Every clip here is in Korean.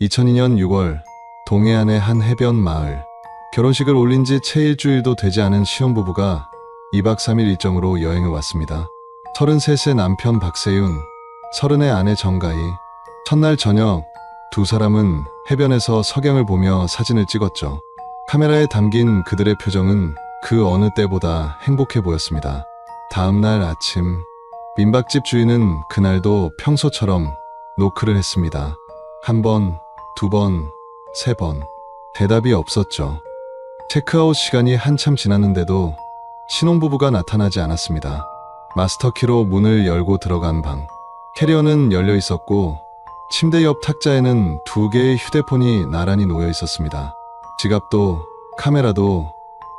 2002년 6월 동해안의 한 해변 마을. 결혼식을 올린 지 채 일주일도 되지 않은 신혼부부가 2박 3일 일정으로 여행을 왔습니다. 33세 남편 박세윤, 30의 아내 정가희. 첫날 저녁 두 사람은 해변에서 석양을 보며 사진을 찍었죠. 카메라에 담긴 그들의 표정은 그 어느 때보다 행복해 보였습니다. 다음 날 아침, 민박집 주인은 그날도 평소처럼 노크를 했습니다. 한 번, 두 번, 세 번. 대답이 없었죠. 체크아웃 시간이 한참 지났는데도 신혼부부가 나타나지 않았습니다. 마스터키로 문을 열고 들어간 방. 캐리어는 열려 있었고 침대 옆 탁자에는 2개의 휴대폰이 나란히 놓여 있었습니다. 지갑도 카메라도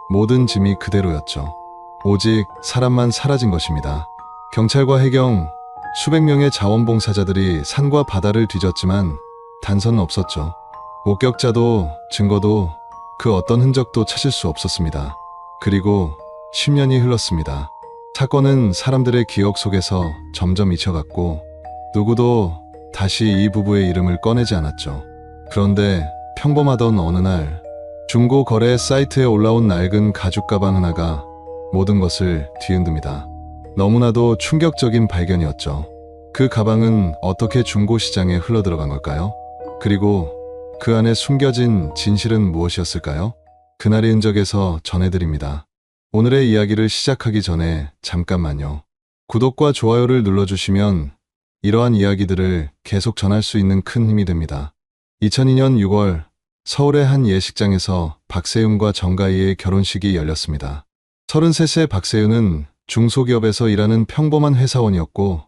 모든 짐이 그대로였죠. 오직 사람만 사라진 것입니다. 경찰과 해경, 수백 명의 자원봉사자들이 산과 바다를 뒤졌지만 단서는 없었죠. 목격자도 증거도 그 어떤 흔적도 찾을 수 없었습니다. 그리고 10년이 흘렀습니다. 사건은 사람들의 기억 속에서 점점 잊혀갔고 누구도 다시 이 부부의 이름을 꺼내지 않았죠. 그런데 평범하던 어느 날 중고 거래 사이트에 올라온 낡은 가죽 가방 하나가 모든 것을 뒤흔듭니다. 너무나도 충격적인 발견이었죠. 그 가방은 어떻게 중고 시장에 흘러들어간 걸까요? 그리고 그 안에 숨겨진 진실은 무엇이었을까요? 그날의 흔적에서 전해드립니다. 오늘의 이야기를 시작하기 전에 잠깐만요. 구독과 좋아요를 눌러주시면 이러한 이야기들을 계속 전할 수 있는 큰 힘이 됩니다. 2002년 6월 서울의 한 예식장에서 박세윤과 정가희의 결혼식이 열렸습니다. 33세 박세윤은 중소기업에서 일하는 평범한 회사원이었고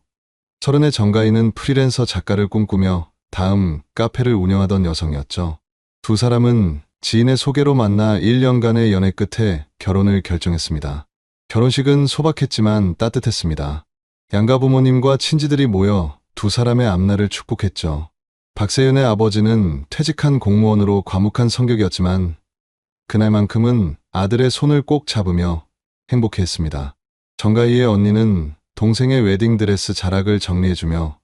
30의 정가희는 프리랜서 작가를 꿈꾸며 다음 카페를 운영하던 여성이었죠. 두 사람은 지인의 소개로 만나 1년간의 연애 끝에 결혼을 결정했습니다. 결혼식은 소박했지만 따뜻했습니다. 양가 부모님과 친지들이 모여 두 사람의 앞날을 축복했죠. 박세윤의 아버지는 퇴직한 공무원으로 과묵한 성격이었지만 그날만큼은 아들의 손을 꼭 잡으며 행복해했습니다. 정가희의 언니는 동생의 웨딩드레스 자락을 정리해주며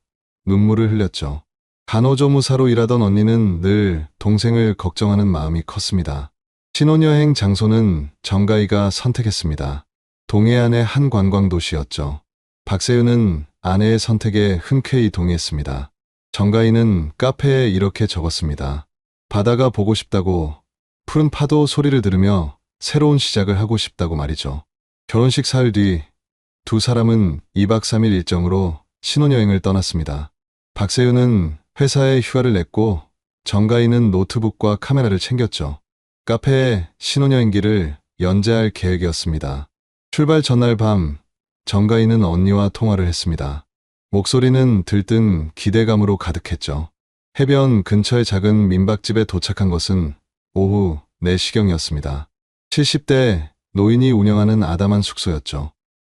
눈물을 흘렸죠. 간호조무사로 일하던 언니는 늘 동생을 걱정하는 마음이 컸습니다. 신혼여행 장소는 정가희가 선택했습니다. 동해안의 한 관광도시였죠. 박세윤은 아내의 선택에 흔쾌히 동의했습니다. 정가희는 카페에 이렇게 적었습니다. 바다가 보고 싶다고, 푸른 파도 소리를 들으며 새로운 시작을 하고 싶다고 말이죠. 결혼식 사흘 뒤 두 사람은 2박 3일 일정으로 신혼여행을 떠났습니다. 박세윤은 회사에 휴가를 냈고 정가희는 노트북과 카메라를 챙겼죠. 카페에 신혼여행기를 연재할 계획이었습니다. 출발 전날 밤 정가희는 언니와 통화를 했습니다. 목소리는 들뜬 기대감으로 가득했죠. 해변 근처의 작은 민박집에 도착한 것은 오후 4시경이었습니다. 70대 노인이 운영하는 아담한 숙소였죠.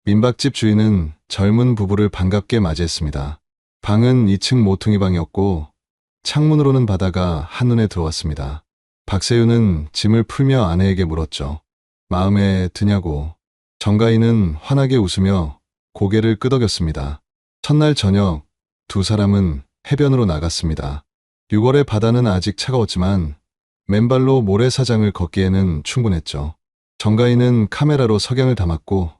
민박집 주인은 젊은 부부를 반갑게 맞이했습니다. 방은 2층 모퉁이 방이었고 창문으로는 바다가 한눈에 들어왔습니다. 박세윤은 짐을 풀며 아내에게 물었죠. 마음에 드냐고. 정가희는 환하게 웃으며 고개를 끄덕였습니다. 첫날 저녁 두 사람은 해변으로 나갔습니다. 6월의 바다는 아직 차가웠지만 맨발로 모래사장을 걷기에는 충분했죠. 정가희는 카메라로 석양을 담았고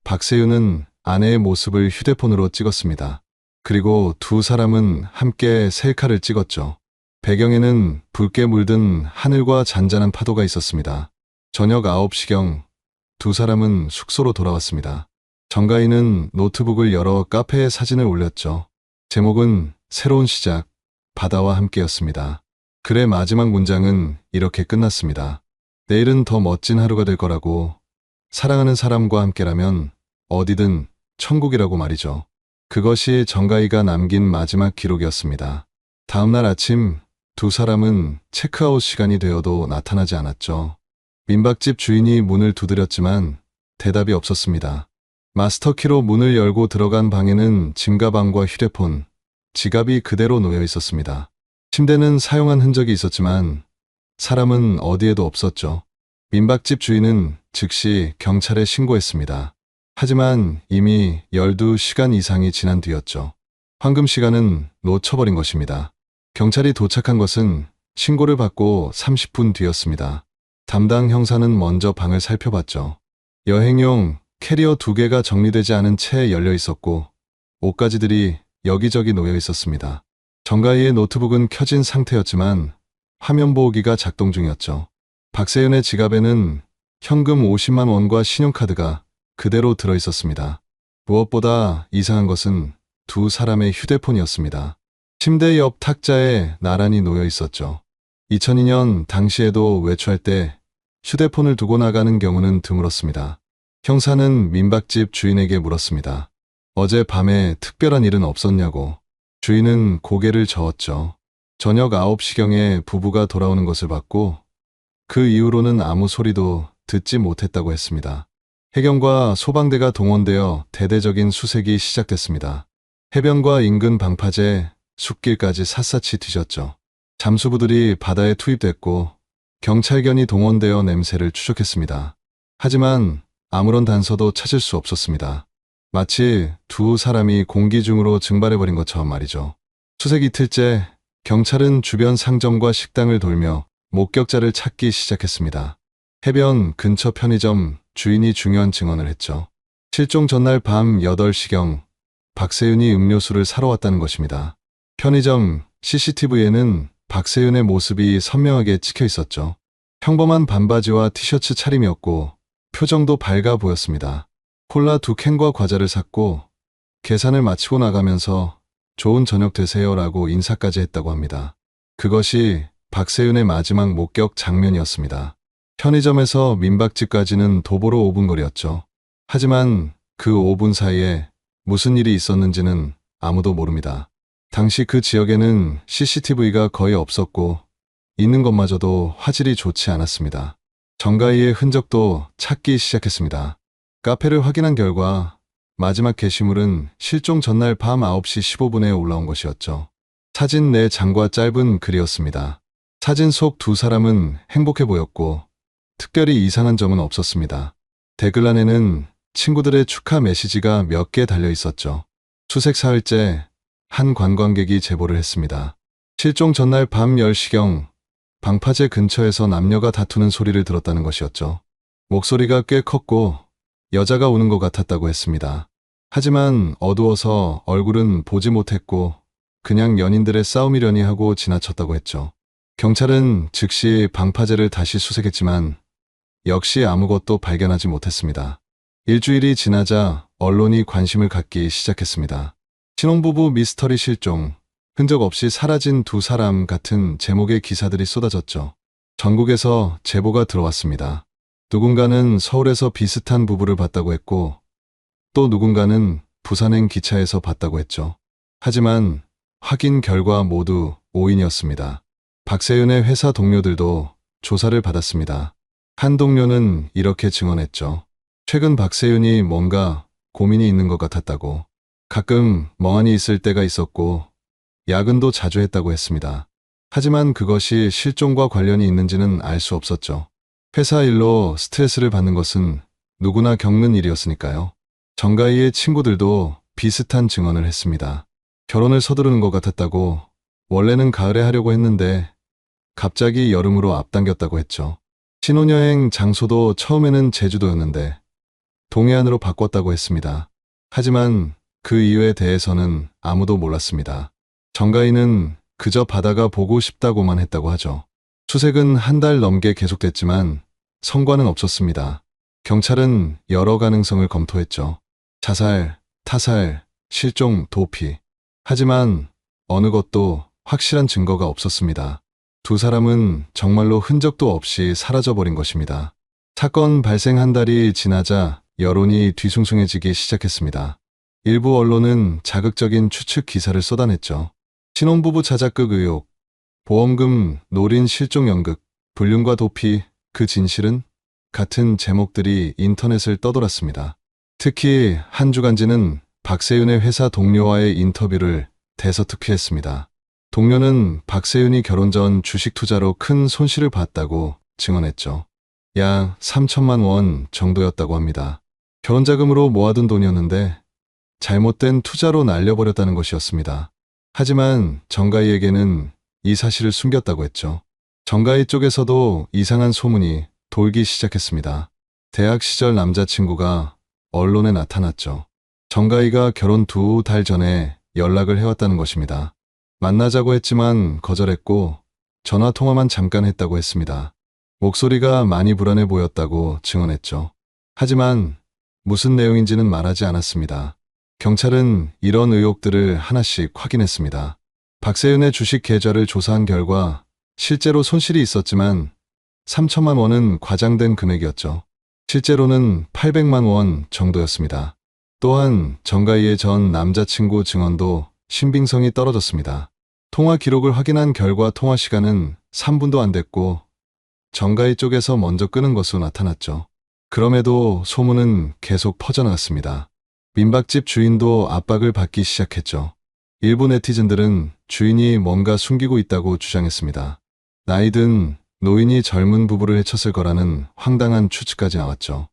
박세윤은 아내의 모습을 휴대폰으로 찍었습니다. 그리고 두 사람은 함께 셀카를 찍었죠. 배경에는 붉게 물든 하늘과 잔잔한 파도가 있었습니다. 저녁 9시경 두 사람은 숙소로 돌아왔습니다. 정가희는 노트북을 열어 카페에 사진을 올렸죠. 제목은 새로운 시작, 바다와 함께였습니다. 글의 마지막 문장은 이렇게 끝났습니다. 내일은 더 멋진 하루가 될 거라고. 사랑하는 사람과 함께라면 어디든 천국이라고 말이죠. 그것이 정가희가 남긴 마지막 기록이었습니다. 다음날 아침 두 사람은 체크아웃 시간이 되어도 나타나지 않았죠. 민박집 주인이 문을 두드렸지만 대답이 없었습니다. 마스터키로 문을 열고 들어간 방에는 짐가방과 휴대폰, 지갑이 그대로 놓여 있었습니다. 침대는 사용한 흔적이 있었지만 사람은 어디에도 없었죠. 민박집 주인은 즉시 경찰에 신고했습니다. 하지만 이미 12시간 이상이 지난 뒤였죠. 황금 시간은 놓쳐버린 것입니다. 경찰이 도착한 것은 신고를 받고 30분 뒤였습니다. 담당 형사는 먼저 방을 살펴봤죠. 여행용 캐리어 2개가 정리되지 않은 채 열려 있었고 옷가지들이 여기저기 놓여 있었습니다. 정가희의 노트북은 켜진 상태였지만 화면 보호기가 작동 중이었죠. 박세윤의 지갑에는 현금 50만 원과 신용카드가 그대로 들어 있었습니다. 무엇보다 이상한 것은 두 사람의 휴대폰이었습니다. 침대 옆 탁자에 나란히 놓여 있었죠. 2002년 당시에도 외출할 때 휴대폰을 두고 나가는 경우는 드물었습니다. 형사는 민박집 주인에게 물었습니다. 어제 밤에 특별한 일은 없었냐고. 주인은 고개를 저었죠. 저녁 9시경에 부부가 돌아오는 것을 봤고 그 이후로는 아무 소리도 듣지 못했다고 했습니다. 해경과 소방대가 동원되어 대대적인 수색이 시작됐습니다. 해변과 인근 방파제, 숲길까지 샅샅이 뒤졌죠. 잠수부들이 바다에 투입됐고 경찰견이 동원되어 냄새를 추적했습니다. 하지만 아무런 단서도 찾을 수 없었습니다. 마치 두 사람이 공기 중으로 증발해버린 것처럼 말이죠. 수색 이틀째 경찰은 주변 상점과 식당을 돌며 목격자를 찾기 시작했습니다. 해변 근처 편의점 주인이 중요한 증언을 했죠. 실종 전날 밤 8시경 박세윤이 음료수를 사러 왔다는 것입니다. 편의점 CCTV에는 박세윤의 모습이 선명하게 찍혀 있었죠. 평범한 반바지와 티셔츠 차림이었고 표정도 밝아 보였습니다. 콜라 2캔과 과자를 샀고 계산을 마치고 나가면서 좋은 저녁 되세요라고 인사까지 했다고 합니다. 그것이 박세윤의 마지막 목격 장면이었습니다. 편의점에서 민박집까지는 도보로 5분 거리였죠. 하지만 그 5분 사이에 무슨 일이 있었는지는 아무도 모릅니다. 당시 그 지역에는 CCTV가 거의 없었고 있는 것마저도 화질이 좋지 않았습니다. 정가희의 흔적도 찾기 시작했습니다. 카페를 확인한 결과 마지막 게시물은 실종 전날 밤 9시 15분에 올라온 것이었죠. 사진 4장과 짧은 글이었습니다. 사진 속 두 사람은 행복해 보였고 특별히 이상한 점은 없었습니다. 댓글란에는 친구들의 축하 메시지가 몇 개 달려 있었죠. 수색 사흘째 한 관광객이 제보를 했습니다. 실종 전날 밤 10시경 방파제 근처에서 남녀가 다투는 소리를 들었다는 것이었죠. 목소리가 꽤 컸고 여자가 우는 것 같았다고 했습니다. 하지만 어두워서 얼굴은 보지 못했고 그냥 연인들의 싸움이려니 하고 지나쳤다고 했죠. 경찰은 즉시 방파제를 다시 수색했지만 역시 아무것도 발견하지 못했습니다. 일주일이 지나자 언론이 관심을 갖기 시작했습니다. 신혼부부 미스터리 실종, 흔적 없이 사라진 두 사람 같은 제목의 기사들이 쏟아졌죠. 전국에서 제보가 들어왔습니다. 누군가는 서울에서 비슷한 부부를 봤다고 했고 또 누군가는 부산행 기차에서 봤다고 했죠. 하지만 확인 결과 모두 오인이었습니다. 박세윤의 회사 동료들도 조사를 받았습니다. 한 동료는 이렇게 증언했죠. 최근 박세윤이 뭔가 고민이 있는 것 같았다고. 가끔 멍하니 있을 때가 있었고 야근도 자주 했다고 했습니다. 하지만 그것이 실종과 관련이 있는지는 알 수 없었죠. 회사 일로 스트레스를 받는 것은 누구나 겪는 일이었으니까요. 정가희의 친구들도 비슷한 증언을 했습니다. 결혼을 서두르는 것 같았다고, 원래는 가을에 하려고 했는데 갑자기 여름으로 앞당겼다고 했죠. 신혼여행 장소도 처음에는 제주도였는데 동해안으로 바꿨다고 했습니다. 하지만 그 이유에 대해서는 아무도 몰랐습니다. 정가희는 그저 바다가 보고 싶다고만 했다고 하죠. 수색은 한 달 넘게 계속됐지만 성과는 없었습니다. 경찰은 여러 가능성을 검토했죠. 자살, 타살, 실종, 도피. 하지만 어느 것도 확실한 증거가 없었습니다. 두 사람은 정말로 흔적도 없이 사라져버린 것입니다. 사건 발생 한 달이 지나자 여론이 뒤숭숭해지기 시작했습니다. 일부 언론은 자극적인 추측 기사를 쏟아냈죠. 신혼부부 자작극 의혹, 보험금 노린 실종 연극, 불륜과 도피, 그 진실은? 같은 제목들이 인터넷을 떠돌았습니다. 특히 한 주간지는 박세윤의 회사 동료와의 인터뷰를 대서특필했습니다. 동료는 박세윤이 결혼 전 주식 투자로 큰 손실을 봤다고 증언했죠. 약 3천만 원 정도였다고 합니다. 결혼자금으로 모아둔 돈이었는데 잘못된 투자로 날려버렸다는 것이었습니다. 하지만 정가희에게는 이 사실을 숨겼다고 했죠. 정가희 쪽에서도 이상한 소문이 돌기 시작했습니다. 대학 시절 남자친구가 언론에 나타났죠. 정가희가 결혼 2달 전에 연락을 해왔다는 것입니다. 만나자고 했지만 거절했고 전화 통화만 잠깐 했다고 했습니다. 목소리가 많이 불안해 보였다고 증언했죠. 하지만 무슨 내용인지는 말하지 않았습니다. 경찰은 이런 의혹들을 하나씩 확인했습니다. 박세윤의 주식 계좌를 조사한 결과 실제로 손실이 있었지만 3천만 원은 과장된 금액이었죠. 실제로는 800만 원 정도였습니다. 또한 정가희의 전 남자친구 증언도 신빙성이 떨어졌습니다. 통화 기록을 확인한 결과 통화 시간은 3분도 안 됐고 정가희 쪽에서 먼저 끊은 것으로 나타났죠. 그럼에도 소문은 계속 퍼져나갔습니다. 민박집 주인도 압박을 받기 시작했죠. 일부 네티즌들은 주인이 뭔가 숨기고 있다고 주장했습니다. 나이든 노인이 젊은 부부를 해쳤을 거라는 황당한 추측까지 나왔죠.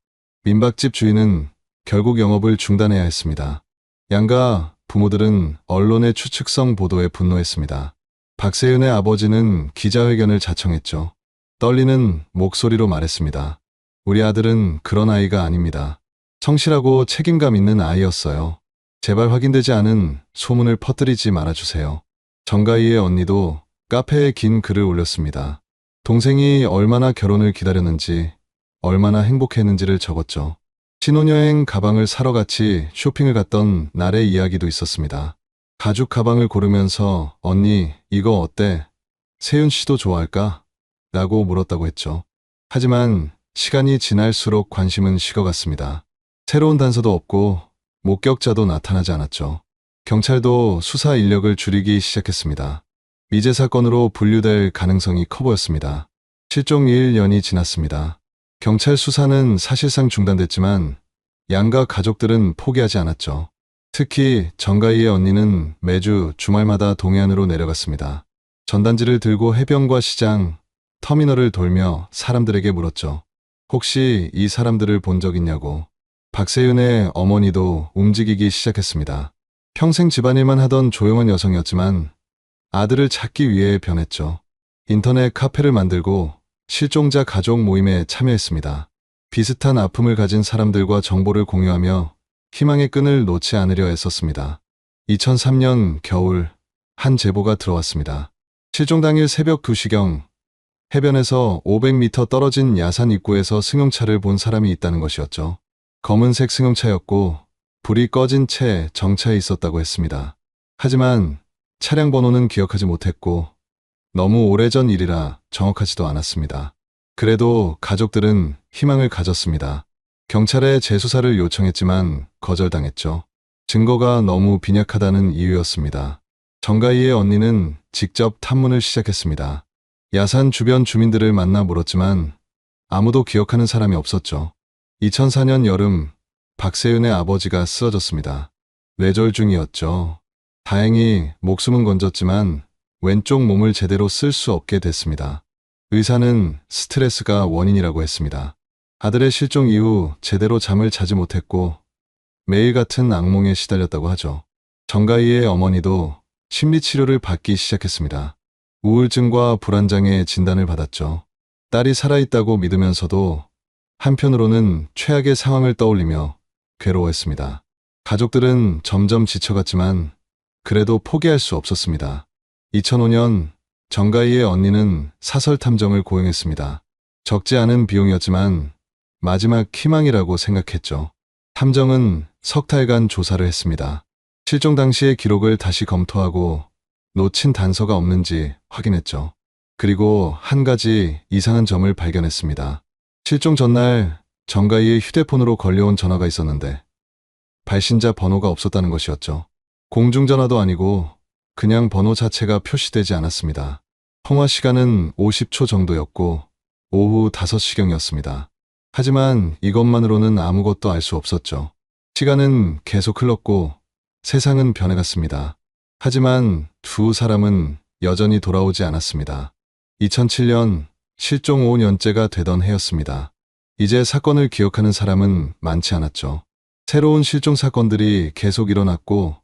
민박집 주인은 결국 영업을 중단해야 했습니다. 양가 부모들은 언론의 추측성 보도에 분노했습니다. 박세윤의 아버지는 기자회견을 자청했죠. 떨리는 목소리로 말했습니다. 우리 아들은 그런 아이가 아닙니다. 성실하고 책임감 있는 아이였어요. 제발 확인되지 않은 소문을 퍼뜨리지 말아주세요. 정가희의 언니도 카페에 긴 글을 올렸습니다. 동생이 얼마나 결혼을 기다렸는지, 얼마나 행복했는지를 적었죠. 신혼여행 가방을 사러 같이 쇼핑을 갔던 날의 이야기도 있었습니다. 가죽 가방을 고르면서 언니 이거 어때? 세윤 씨도 좋아할까? 라고 물었다고 했죠. 하지만 시간이 지날수록 관심은 식어갔습니다. 새로운 단서도 없고 목격자도 나타나지 않았죠. 경찰도 수사 인력을 줄이기 시작했습니다. 미제 사건으로 분류될 가능성이 커 보였습니다. 실종 1년이 지났습니다. 경찰 수사는 사실상 중단됐지만 양가 가족들은 포기하지 않았죠. 특히 정가희의 언니는 매주 주말마다 동해안으로 내려갔습니다. 전단지를 들고 해변과 시장, 터미널을 돌며 사람들에게 물었죠. 혹시 이 사람들을 본 적 있냐고. 박세윤의 어머니도 움직이기 시작했습니다. 평생 집안일만 하던 조용한 여성이었지만 아들을 찾기 위해 변했죠. 인터넷 카페를 만들고 실종자 가족 모임에 참여했습니다. 비슷한 아픔을 가진 사람들과 정보를 공유하며 희망의 끈을 놓지 않으려 애썼습니다. 2003년 겨울 한 제보가 들어왔습니다. 실종 당일 새벽 2시경 해변에서 500m 떨어진 야산 입구에서 승용차를 본 사람이 있다는 것이었죠. 검은색 승용차였고 불이 꺼진 채 정차해 있었다고 했습니다. 하지만 차량 번호는 기억하지 못했고 너무 오래전 일이라 정확하지도 않았습니다. 그래도 가족들은 희망을 가졌습니다. 경찰에 재수사를 요청했지만 거절당했죠. 증거가 너무 빈약하다는 이유였습니다. 정가희의 언니는 직접 탐문을 시작했습니다. 야산 주변 주민들을 만나 물었지만 아무도 기억하는 사람이 없었죠. 2004년 여름 박세윤의 아버지가 쓰러졌습니다. 뇌절 중이었죠. 다행히 목숨은 건졌지만 왼쪽 몸을 제대로 쓸 수 없게 됐습니다. 의사는 스트레스가 원인이라고 했습니다. 아들의 실종 이후 제대로 잠을 자지 못했고 매일 같은 악몽에 시달렸다고 하죠. 정가희의 어머니도 심리치료를 받기 시작했습니다. 우울증과 불안장애 진단을 받았죠. 딸이 살아있다고 믿으면서도 한편으로는 최악의 상황을 떠올리며 괴로워했습니다. 가족들은 점점 지쳐갔지만 그래도 포기할 수 없었습니다. 2005년 정가희의 언니는 사설 탐정을 고용했습니다. 적지 않은 비용이었지만 마지막 희망이라고 생각했죠. 탐정은 석 달간 조사를 했습니다. 실종 당시의 기록을 다시 검토하고 놓친 단서가 없는지 확인했죠. 그리고 한 가지 이상한 점을 발견했습니다. 실종 전날 정가희의 휴대폰으로 걸려온 전화가 있었는데 발신자 번호가 없었다는 것이었죠. 공중전화도 아니고 그냥 번호 자체가 표시되지 않았습니다. 통화 시간은 50초 정도였고 오후 5시경이었습니다. 하지만 이것만으로는 아무것도 알 수 없었죠. 시간은 계속 흘렀고 세상은 변해갔습니다. 하지만 두 사람은 여전히 돌아오지 않았습니다. 2007년 실종 5년째가 되던 해였습니다. 이제 사건을 기억하는 사람은 많지 않았죠. 새로운 실종 사건들이 계속 일어났고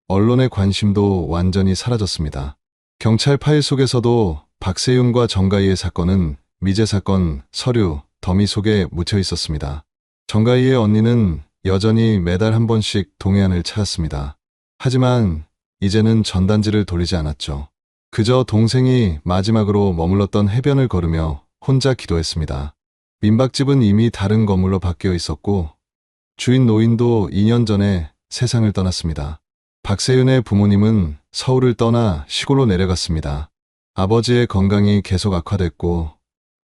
언론의 관심도 완전히 사라졌습니다. 경찰 파일 속에서도 박세윤과 정가희의 사건은 미제 사건 서류 더미 속에 묻혀 있었습니다. 정가희의 언니는 여전히 매달 한 번씩 동해안을 찾았습니다. 하지만 이제는 전단지를 돌리지 않았죠. 그저 동생이 마지막으로 머물렀던 해변을 걸으며 혼자 기도했습니다. 민박집은 이미 다른 건물로 바뀌어 있었고 주인 노인도 2년 전에 세상을 떠났습니다. 박세윤의 부모님은 서울을 떠나 시골로 내려갔습니다. 아버지의 건강이 계속 악화됐고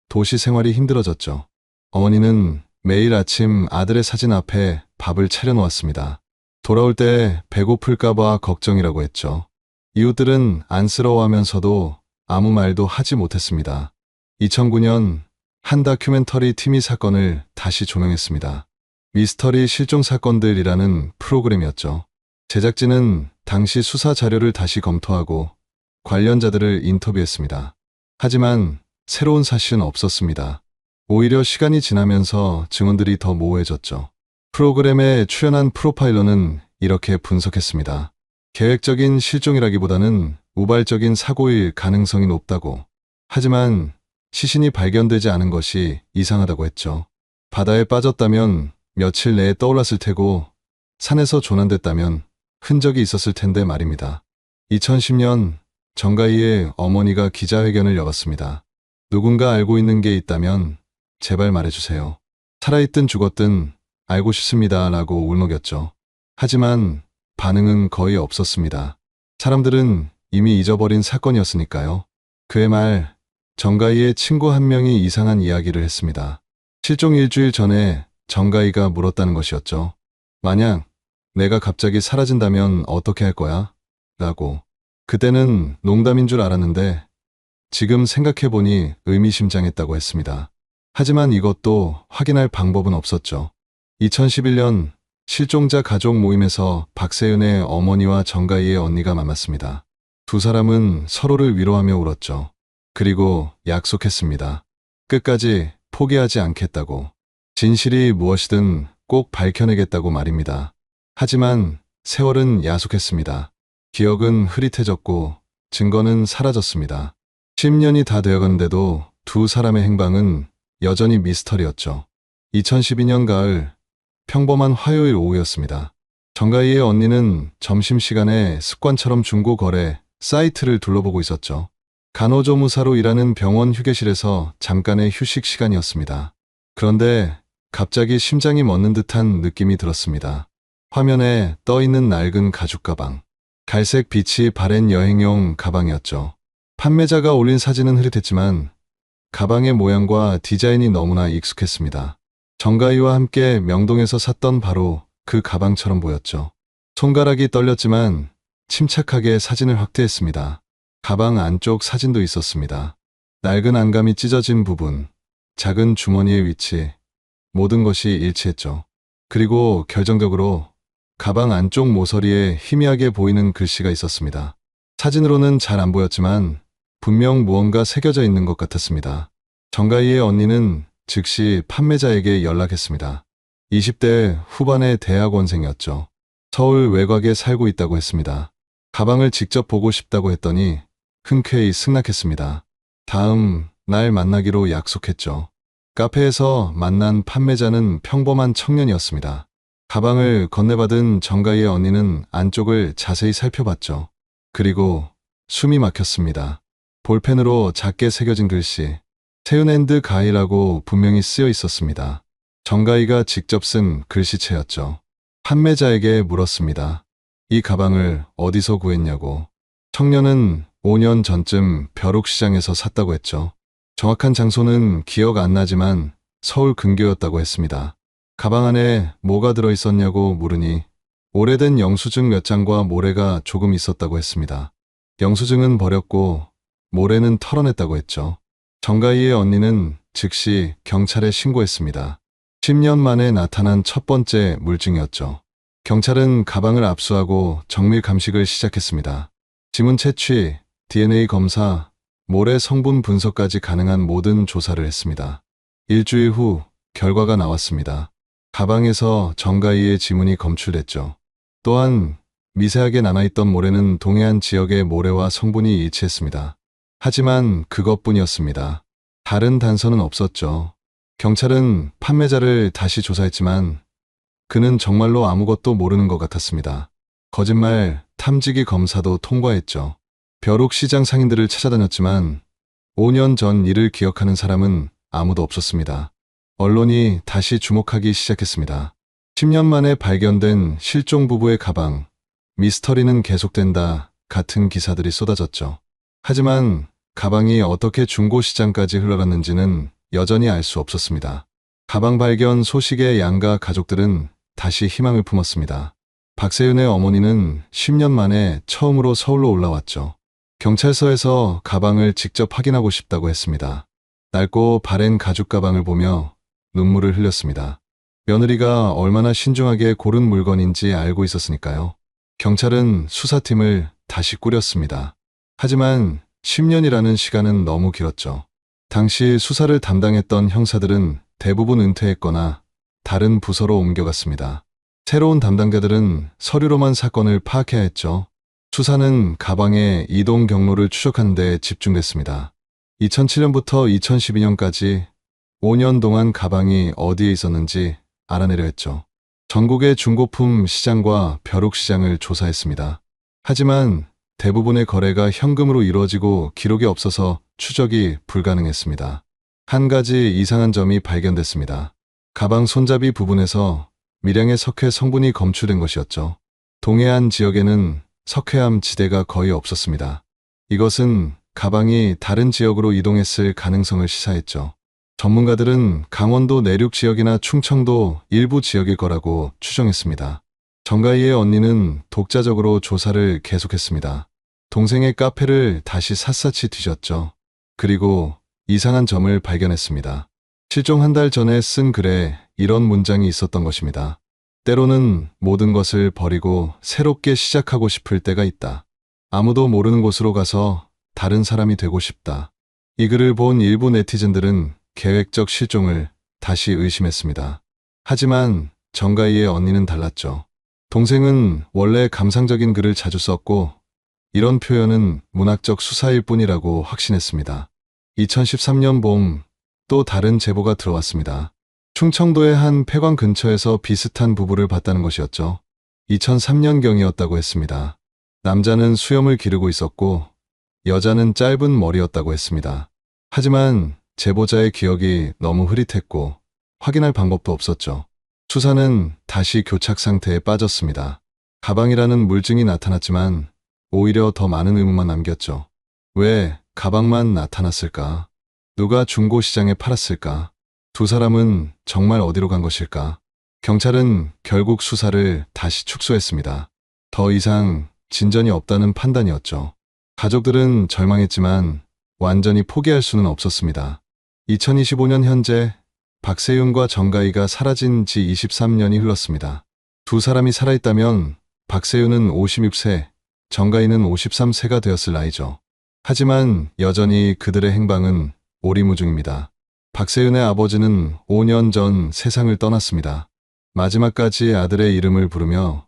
도시 생활이 힘들어졌죠. 어머니는 매일 아침 아들의 사진 앞에 밥을 차려놓았습니다. 돌아올 때 배고플까봐 걱정이라고 했죠. 이웃들은 안쓰러워하면서도 아무 말도 하지 못했습니다. 2009년 한 다큐멘터리 팀이 사건을 다시 조명했습니다. 미스터리 실종 사건들이라는 프로그램이었죠. 제작진은 당시 수사 자료를 다시 검토하고 관련자들을 인터뷰했습니다. 하지만 새로운 사실은 없었습니다. 오히려 시간이 지나면서 증언들이 더 모호해졌죠. 프로그램에 출연한 프로파일러는 이렇게 분석했습니다. 계획적인 실종이라기보다는 우발적인 사고일 가능성이 높다고. 하지만 시신이 발견되지 않은 것이 이상하다고 했죠. 바다에 빠졌다면 며칠 내에 떠올랐을 테고 산에서 조난됐다면 흔적이 있었을 텐데 말입니다. 2010년 정가희의 어머니가 기자회견을 열었습니다. 누군가 알고 있는 게 있다면 제발 말해주세요. 살아있든 죽었든 알고 싶습니다 라고 울먹였죠. 하지만 반응은 거의 없었습니다. 사람들은 이미 잊어버린 사건이었으니까요. 그의 말, 정가희의 친구 한 명이 이상한 이야기를 했습니다. 실종 일주일 전에 정가희가 물었다는 것이었죠. 만약 내가 갑자기 사라진다면 어떻게 할 거야? 라고. 그때는 농담인 줄 알았는데 지금 생각해보니 의미심장했다고 했습니다. 하지만 이것도 확인할 방법은 없었죠. 2011년 실종자 가족 모임에서 박세윤의 어머니와 정가희의 언니가 만났습니다. 두 사람은 서로를 위로하며 울었죠. 그리고 약속했습니다. 끝까지 포기하지 않겠다고. 진실이 무엇이든 꼭 밝혀내겠다고 말입니다. 하지만 세월은 야속했습니다. 기억은 흐릿해졌고 증거는 사라졌습니다. 10년이 다 되어가는데도 두 사람의 행방은 여전히 미스터리였죠. 2012년 가을 평범한 화요일 오후였습니다. 정가희의 언니는 점심시간에 습관처럼 중고거래 사이트를 둘러보고 있었죠. 간호조무사로 일하는 병원 휴게실에서 잠깐의 휴식 시간이었습니다. 그런데 갑자기 심장이 멎는 듯한 느낌이 들었습니다. 화면에 떠있는 낡은 가죽 가방. 갈색 빛이 바랜 여행용 가방이었죠. 판매자가 올린 사진은 흐릿했지만 가방의 모양과 디자인이 너무나 익숙했습니다. 정가희와 함께 명동에서 샀던 바로 그 가방처럼 보였죠. 손가락이 떨렸지만 침착하게 사진을 확대했습니다. 가방 안쪽 사진도 있었습니다. 낡은 안감이 찢어진 부분, 작은 주머니의 위치, 모든 것이 일치했죠. 그리고 결정적으로 가방 안쪽 모서리에 희미하게 보이는 글씨가 있었습니다. 사진으로는 잘 안 보였지만 분명 무언가 새겨져 있는 것 같았습니다. 정가희의 언니는 즉시 판매자에게 연락했습니다. 20대 후반의 대학원생이었죠. 서울 외곽에 살고 있다고 했습니다. 가방을 직접 보고 싶다고 했더니 흔쾌히 승낙했습니다. 다음 날 만나기로 약속했죠. 카페에서 만난 판매자는 평범한 청년이었습니다. 가방을 건네받은 정가희의 언니는 안쪽을 자세히 살펴봤죠. 그리고 숨이 막혔습니다. 볼펜으로 작게 새겨진 글씨, 세윤앤드 가희라고 분명히 쓰여 있었습니다. 정가희가 직접 쓴 글씨체였죠. 판매자에게 물었습니다. 이 가방을 어디서 구했냐고. 청년은 5년 전쯤 벼룩시장에서 샀다고 했죠. 정확한 장소는 기억 안 나지만 서울 근교였다고 했습니다. 가방 안에 뭐가 들어있었냐고 물으니 오래된 영수증 몇 장과 모래가 조금 있었다고 했습니다. 영수증은 버렸고 모래는 털어냈다고 했죠. 정가희의 언니는 즉시 경찰에 신고했습니다. 10년 만에 나타난 첫 번째 물증이었죠. 경찰은 가방을 압수하고 정밀 감식을 시작했습니다. 지문 채취, DNA 검사, 모래 성분 분석까지 가능한 모든 조사를 했습니다. 일주일 후 결과가 나왔습니다. 가방에서 정가희의 지문이 검출됐죠. 또한 미세하게 남아있던 모래는 동해안 지역의 모래와 성분이 일치했습니다. 하지만 그것뿐이었습니다. 다른 단서는 없었죠. 경찰은 판매자를 다시 조사했지만 그는 정말로 아무것도 모르는 것 같았습니다. 거짓말 탐지기 검사도 통과했죠. 벼룩 시장 상인들을 찾아다녔지만 5년 전 일을 기억하는 사람은 아무도 없었습니다. 언론이 다시 주목하기 시작했습니다. 10년 만에 발견된 실종 부부의 가방, 미스터리는 계속된다 같은 기사들이 쏟아졌죠. 하지만 가방이 어떻게 중고시장까지 흘러갔는지는 여전히 알 수 없었습니다. 가방 발견 소식에 양가 가족들은 다시 희망을 품었습니다. 박세윤의 어머니는 10년 만에 처음으로 서울로 올라왔죠. 경찰서에서 가방을 직접 확인하고 싶다고 했습니다. 낡고 바랜 가죽 가방을 보며 눈물을 흘렸습니다. 며느리가 얼마나 신중하게 고른 물건인지 알고 있었으니까요. 경찰은 수사팀을 다시 꾸렸습니다. 하지만 10년이라는 시간은 너무 길었죠. 당시 수사를 담당했던 형사들은 대부분 은퇴했거나 다른 부서로 옮겨갔습니다. 새로운 담당자들은 서류로만 사건을 파악해야 했죠. 수사는 가방의 이동 경로를 추적하는 데 집중됐습니다. 2007년부터 2012년까지 5년 동안 가방이 어디에 있었는지 알아내려 했죠. 전국의 중고품 시장과 벼룩 시장을 조사했습니다. 하지만 대부분의 거래가 현금으로 이루어지고 기록이 없어서 추적이 불가능했습니다. 한 가지 이상한 점이 발견됐습니다. 가방 손잡이 부분에서 미량의 석회 성분이 검출된 것이었죠. 동해안 지역에는 석회암 지대가 거의 없었습니다. 이것은 가방이 다른 지역으로 이동했을 가능성을 시사했죠. 전문가들은 강원도 내륙 지역이나 충청도 일부 지역일 거라고 추정했습니다. 정가희의 언니는 독자적으로 조사를 계속했습니다. 동생의 카페를 다시 샅샅이 뒤졌죠. 그리고 이상한 점을 발견했습니다. 실종 한 달 전에 쓴 글에 이런 문장이 있었던 것입니다. 때로는 모든 것을 버리고 새롭게 시작하고 싶을 때가 있다. 아무도 모르는 곳으로 가서 다른 사람이 되고 싶다. 이 글을 본 일부 네티즌들은 계획적 실종을 다시 의심했습니다. 하지만 정가희의 언니는 달랐죠. 동생은 원래 감상적인 글을 자주 썼고 이런 표현은 문학적 수사일 뿐이라고 확신했습니다. 2013년 봄 또 다른 제보가 들어왔습니다. 충청도의 한 폐광 근처에서 비슷한 부부를 봤다는 것이었죠. 2003년경이었다고 했습니다. 남자는 수염을 기르고 있었고 여자는 짧은 머리였다고 했습니다. 하지만 제보자의 기억이 너무 흐릿했고 확인할 방법도 없었죠. 수사는 다시 교착 상태에 빠졌습니다. 가방이라는 물증이 나타났지만 오히려 더 많은 의문만 남겼죠. 왜 가방만 나타났을까? 누가 중고시장에 팔았을까? 두 사람은 정말 어디로 간 것일까? 경찰은 결국 수사를 다시 축소했습니다. 더 이상 진전이 없다는 판단이었죠. 가족들은 절망했지만 완전히 포기할 수는 없었습니다. 2025년 현재 박세윤과 정가희가 사라진 지 23년이 흘렀습니다. 두 사람이 살아있다면 박세윤은 56세, 정가희는 53세가 되었을 나이죠. 하지만 여전히 그들의 행방은 오리무중입니다. 박세윤의 아버지는 5년 전 세상을 떠났습니다. 마지막까지 아들의 이름을 부르며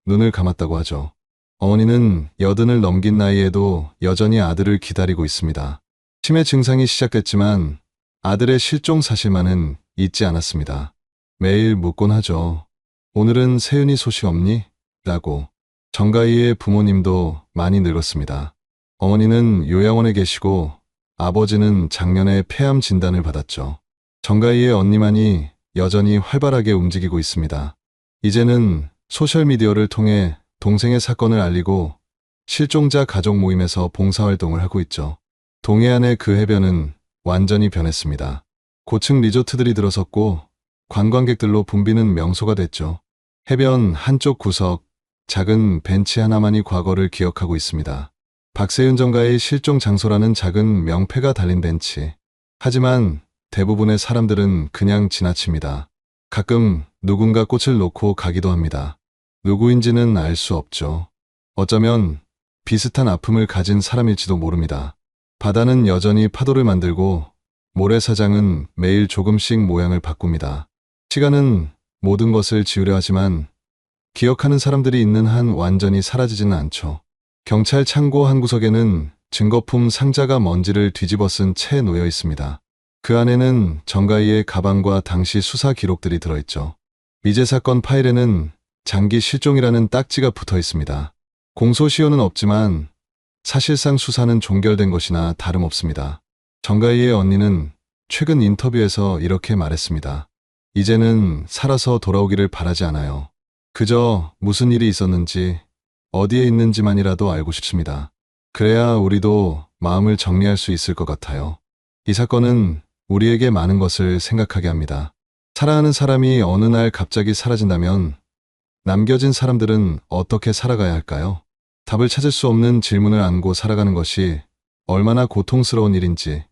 눈을 감았다고 하죠. 어머니는 80을 넘긴 나이에도 여전히 아들을 기다리고 있습니다. 치매 증상이 시작됐지만 아들의 실종 사실만은 잊지 않았습니다. 매일 묻곤 하죠. 오늘은 세윤이 소식 없니? 라고. 정가희의 부모님도 많이 늙었습니다. 어머니는 요양원에 계시고 아버지는 작년에 폐암 진단을 받았죠. 정가희의 언니만이 여전히 활발하게 움직이고 있습니다. 이제는 소셜미디어를 통해 동생의 사건을 알리고 실종자 가족 모임에서 봉사활동을 하고 있죠. 동해안의 그 해변은 완전히 변했습니다. 고층 리조트들이 들어섰고 관광객들로 붐비는 명소가 됐죠. 해변 한쪽 구석, 작은 벤치 하나만이 과거를 기억하고 있습니다. 박세윤 정가의 실종 장소라는 작은 명패가 달린 벤치. 하지만 대부분의 사람들은 그냥 지나칩니다. 가끔 누군가 꽃을 놓고 가기도 합니다. 누구인지는 알 수 없죠. 어쩌면 비슷한 아픔을 가진 사람일지도 모릅니다. 바다는 여전히 파도를 만들고 모래사장은 매일 조금씩 모양을 바꿉니다. 시간은 모든 것을 지우려 하지만 기억하는 사람들이 있는 한 완전히 사라지지는 않죠. 경찰 창고 한 구석에는 증거품 상자가 먼지를 뒤집어 쓴 채 놓여 있습니다. 그 안에는 정가희의 가방과 당시 수사 기록들이 들어있죠. 미제 사건 파일에는 장기 실종이라는 딱지가 붙어 있습니다. 공소시효는 없지만 사실상 수사는 종결된 것이나 다름없습니다. 정가희의 언니는 최근 인터뷰에서 이렇게 말했습니다. 이제는 살아서 돌아오기를 바라지 않아요. 그저 무슨 일이 있었는지, 어디에 있는지만이라도 알고 싶습니다. 그래야 우리도 마음을 정리할 수 있을 것 같아요. 이 사건은 우리에게 많은 것을 생각하게 합니다. 사랑하는 사람이 어느 날 갑자기 사라진다면 남겨진 사람들은 어떻게 살아가야 할까요? 답을 찾을 수 없는 질문을 안고 살아가는 것이 얼마나 고통스러운 일인지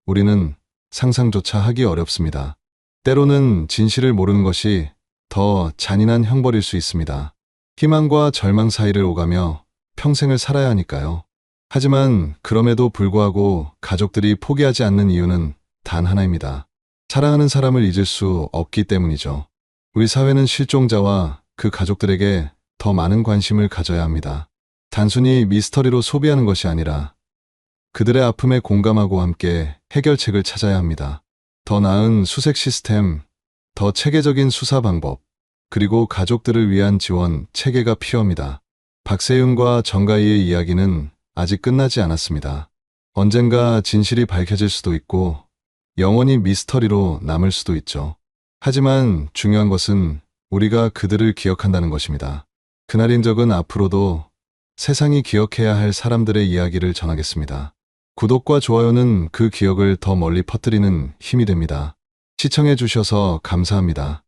우리는 상상조차 하기 어렵습니다. 때로는 진실을 모르는 것이 더 잔인한 형벌일 수 있습니다. 희망과 절망 사이를 오가며 평생을 살아야 하니까요. 하지만 그럼에도 불구하고 가족들이 포기하지 않는 이유는 단 하나입니다. 사랑하는 사람을 잊을 수 없기 때문이죠. 우리 사회는 실종자와 그 가족들에게 더 많은 관심을 가져야 합니다. 단순히 미스터리로 소비하는 것이 아니라 그들의 아픔에 공감하고 함께 해결책을 찾아야 합니다. 더 나은 수색 시스템, 더 체계적인 수사 방법, 그리고 가족들을 위한 지원 체계가 필요합니다. 박세윤과 정가희의 이야기는 아직 끝나지 않았습니다. 언젠가 진실이 밝혀질 수도 있고 영원히 미스터리로 남을 수도 있죠. 하지만 중요한 것은 우리가 그들을 기억한다는 것입니다. 그날인 적은 앞으로도 세상이 기억해야 할 사람들의 이야기를 전하겠습니다. 구독과 좋아요는 그 기억을 더 멀리 퍼뜨리는 힘이 됩니다. 시청해 주셔서 감사합니다.